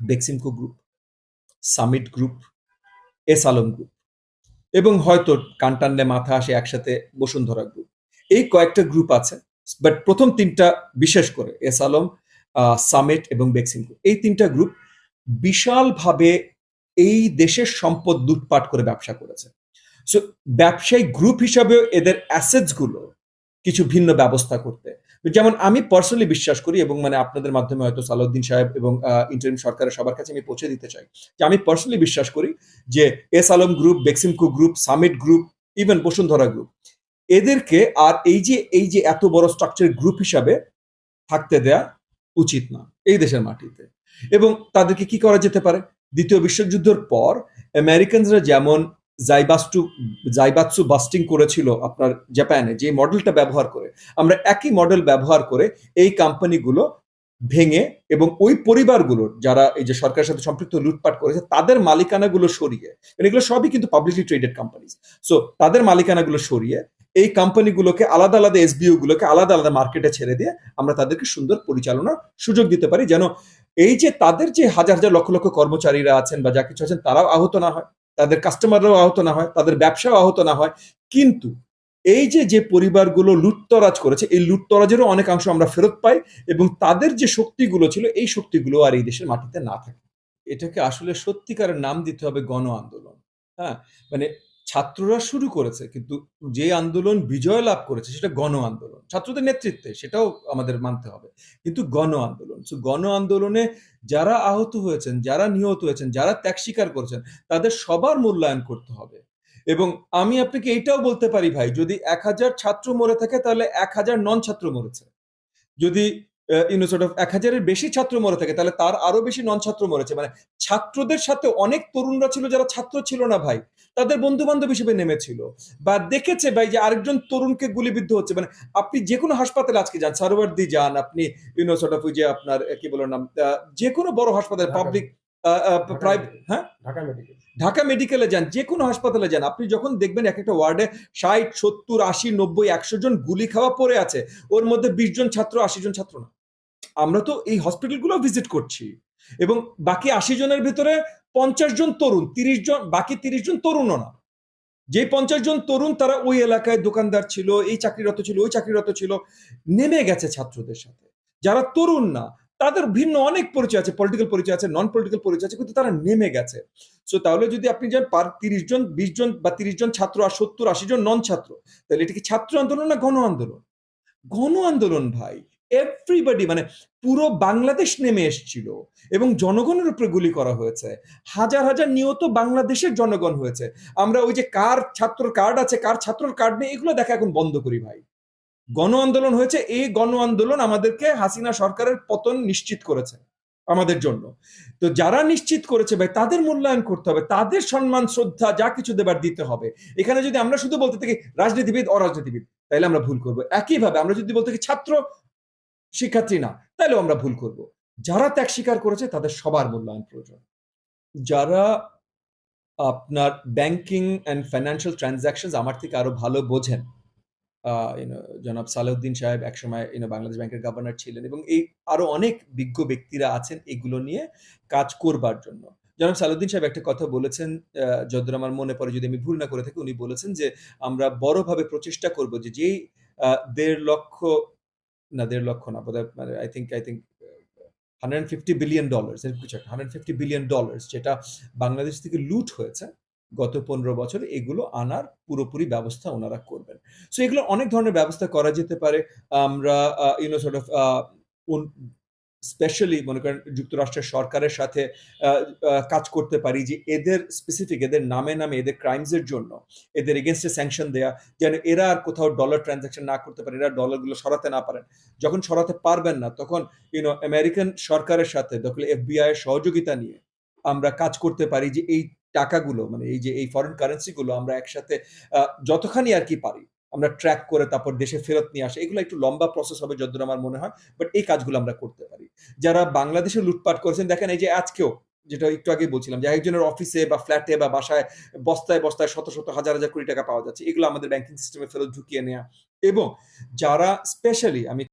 Beximco group, summit group, S Alam group এবং হয়তো কানটান্নে মাথা আসে একসাথে বসুন্ধরা গ্রুপ। এই কয়েকটা গ্রুপ আছে, বাট প্রথম তিনটা বিশেষ করে এস আলম, সামিট এবং বেক্সিমকো, এই তিনটা গ্রুপ বিশালভাবে এই দেশের সম্পদ লুটপাট করে ব্যবসা করেছে। সো ব্যবসায়ী গ্রুপ হিসাবেও এদের অ্যাসেটস গুলো কিছু ভিন্ন ব্যবস্থা করতে, যেমন আমি পার্সোনালি বিশ্বাস করি এবং মানে আপনাদের মাধ্যমে হয়তো সালাউদ্দিন সাহেব এবং ইন্টারিম সরকারের সবার কাছে আমি পৌঁছে দিতে চাই যে আমি পার্সোনালি বিশ্বাস করি যে S Alam group, Beximco group, summit group, even Bashundhara group, এদেরকে আর এই যে এত বড় স্ট্রাকচার গ্রুপ হিসাবে থাকতে দেয়া উচিত না এই দেশের মাটিতে। এবং তাদেরকে কি করা যেতে পারে? দ্বিতীয় বিশ্বযুদ্ধের পর আমেরিকানরা যেমন জাইবাৎসু বাস্টিং করেছিল আপনার জাপানে, যে মডেলটা ব্যবহার করে আমরা একই মডেল ব্যবহার করে এই কোম্পানিগুলো ভেঙে এবং ওই পরিবারগুলোর যারা এই যে সরকারের সাথে সম্পৃক্ত লুটপাট করেছে তাদের মালিকানাগুলো সরিয়ে, এগুলো সবই কিন্তু পাবলিকলি ট্রেডেড কোম্পানি, সো তাদের মালিকানাগুলো সরিয়ে এই কোম্পানিগুলোকে আলাদা আলাদা এসবিও গুলোকে আলাদা আলাদা মার্কেটে ছেড়ে দিয়ে আমরা তাদেরকে সুন্দর পরিচালনার সুযোগ দিতে পারি, যেন এই যে তাদের যে হাজার হাজার লক্ষ লক্ষ কর্মচারীরা আছেন বা যা কিছু আছেন তারাও আহত না হয়, তাদের কাস্টমাররাও আহত না হয়, তাদের ব্যবসাও আহত না হয়। কিন্তু এই যে যে পরিবারগুলো লুটতরাজ করেছে এই লুটতরাজেরও অনেকাংশ আমরা ফেরত পাই এবং তাদের যে শক্তিগুলো ছিল এই শক্তিগুলো আর এই দেশের মাটিতে না থাকে। এটাকে আসলে সত্যিকারের নাম দিতে হবে গণ আন্দোলন। হ্যাঁ? মানে ছাত্ররা শুরু করেছে, কিন্তু যে আন্দোলন বিজয় লাভ করেছে সেটা গণ আন্দোলন। ছাত্রদের নেতৃত্বে, সেটাও আমাদের মানতে হবে। কিন্তু গণ আন্দোলন। সো গণ আন্দোলনে যারা আহত হয়েছেন, যারা নিহত হয়েছেন, যারা ত্যাগ স্বীকার করেছেন, তাদের সবার মূল্যায়ন করতে হবে। এবং আমি আপনাকে এইটাও বলতে পারি ভাই, যদি ১,০০০ ছাত্র মরে থাকে তাহলে ১,০০০ নন ছাত্র মরেছে। যদি সর্ট অফ ১,০০০ এর বেশি ছাত্র মরে থাকে তাহলে তার আরো বেশি নন ছাত্র মরেছে। মানে ছাত্রদের সাথে অনেক তরুণরা ছিল যারা ছাত্র ছিল না ভাই, তাদের বন্ধু বান্ধব হিসেবে নেমেছিল বা দেখেছে ভাই যে আরেকজন তরুণকে গুলিবিদ্ধ হচ্ছে। মানে আপনি যে কোনো হাসপাতালে আজকে যান, সারোয়ার্দী যান, আপনি সর্ট অফ ওই যে আপনার কি বলার নাম, যে কোনো বড় হাসপাতাল, পাবলিক, প্রাইভেট, হ্যাঁ, ঢাকা মেডিকেলে যান, যে কোনো হাসপাতালে যান, আপনি যখন দেখবেন এক একটা ওয়ার্ডে ৬০, ৭০, ৮০, ৯০, ১০০ জন গুলি খাওয়া পড়ে আছে, ওর মধ্যে ২০ জন ছাত্র, ৮০ জন ছাত্র না। আমরা তো এই হসপিটালগুলো ভিজিট করছি এবং বাকি ৮০ জনের ভিতরে ৫০ জন তরুণ, ৩০ জন, বাকি ৩০ জন তরুণও না। যে ৫০ জন তরুণ তারা ওই এলাকায় দোকানদার ছিল, এই চাকরিরত ছিল, ওই চাকরিরত ছিল, নেমে গেছে ছাত্রদের সাথে। যারা তরুণ না তাদের ভিন্ন অনেক পরিচয় আছে, পলিটিক্যাল পরিচয় আছে, নন পলিটিক্যাল পরিচয় আছে, কিন্তু তারা নেমে গেছে। সো তাহলে যদি আপনি যান ৩০ জন, ২০ জন বা ৩০ জন ছাত্র আর ৭০, ৮০ জন নন ছাত্র, তাহলে এটা কি ছাত্র আন্দোলন না গণ আন্দোলন? গণ আন্দোলন ভাই। এভরিবডি, মানে পুরো বাংলাদেশ নেমে এসছিল এবং জনগণের উপরে গুলি করা হয়েছে। হাজার হাজার নিহত বাংলাদেশের জনগণ হয়েছে। আমরা ওই যে কার ছাত্র কার্ড আছে, কার ছাত্রর কার্ড নেই, এগুলো দেখা এখন বন্ধ করি ভাই। গণ আন্দোলন হয়েছে, এই গণ আন্দোলন আমাদেরকে হাসিনা সরকারের পতন নিশ্চিত করেছে আমাদের জন্য। তো যারা নিশ্চিত করেছে ভাই তাদের মূল্যায়ন করতে হবে, তাদের সম্মান শ্রদ্ধা যা কিছু দেবার দিতে হবে। এখানে যদি আমরা শুধু বলতে থাকি রাজনীতিবিদ অরাজনীতিবিদ, তাইলে আমরা ভুল করবো। একইভাবে আমরা যদি বলতে থাকি ছাত্র শিক্ষার্থী না, তাইলেও আমরা ভুল করব। যারা ত্যাগ স্বীকার করেছে তাদের সবার মূল্যায়ন প্রয়োজন। যারা আপনার ব্যাংকিং অ্যান্ড ফাইন্যান্সিয়াল ট্রানজাকশন আমার থেকে আরো ভালো বোঝেন, জনাব সালাউদ্দিন সাহেব একসময় বাংলাদেশ ব্যাংকের গভর্নর ছিলেন এবং এই আরো অনেক বিজ্ঞ ব্যক্তিরা আছেন এগুলো নিয়ে কাজ করবার জন্য। জনাব সালাউদ্দিন সাহেব একটা কথা বলেছেন, যতদূর আমার মনে পড়ে, যদি আমি ভুল না করে থাকি, উনি বলেছেন যে আমরা বড়ভাবে প্রচেষ্টা করব যে যেই ১.৫ লক্ষ, না ১.৫ লক্ষ না, বোধহয় মানে আই থিংক $150 বিলিয়ন, এরকম কিছু একটা, $150 বিলিয়ন যেটা বাংলাদেশ থেকে লুট হয়েছে গত ১৫ বছরে, এগুলো আনার পুরোপুরি ব্যবস্থা ওনারা করবেন। সো এগুলো অনেক ধরনের ব্যবস্থা করা যেতে পারে। আমরা সর্ট অফ স্পেশালি মনে করেন যুক্তরাষ্ট্রের সরকারের সাথে কাজ করতে পারি যে এদের স্পেসিফিক, এদের নামে নামে এদের ক্রাইমস এর জন্য এদের এগেনস্টে স্যাংশন দেয়া, যেন এরা আর কোথাও ডলার ট্রানজাকশন না করতে পারে, এরা ডলারগুলো সরাতে না পারেন। যখন সরাতে পারবেন না তখন আমেরিকান সরকারের সাথে দখল এফবিআই এর সহযোগিতা নিয়ে আমরা কাজ করতে পারি যে এই টাকাগুলো, মানে এই যে এই ফরেন কারেন্সি গুলো আমরা একসাথে যতখানি আর কি পারি আমরা ট্র্যাক করে তারপর দেশে ফেরত নিয়ে আসা। এগুলো একটু লম্বা প্রসেস হবে যতদূর আমার মনে হয়, বাট এই কাজগুলো আমরা করতে পারি। যারা বাংলাদেশে লুটপাট করেছেন, দেখেন এই যে আজকেও যেটা একটু আগে বলছিলাম যে একজনের অফিসে বা ফ্ল্যাটে বা বাসায় বস্তায় বস্তায় শত শত হাজার হাজার কোটি টাকা পাওয়া যাচ্ছে, এগুলো আমাদের ব্যাংকিং সিস্টেমে ফেরত ঢুকিয়ে নেওয়া। এবং যারা স্পেশালি আমি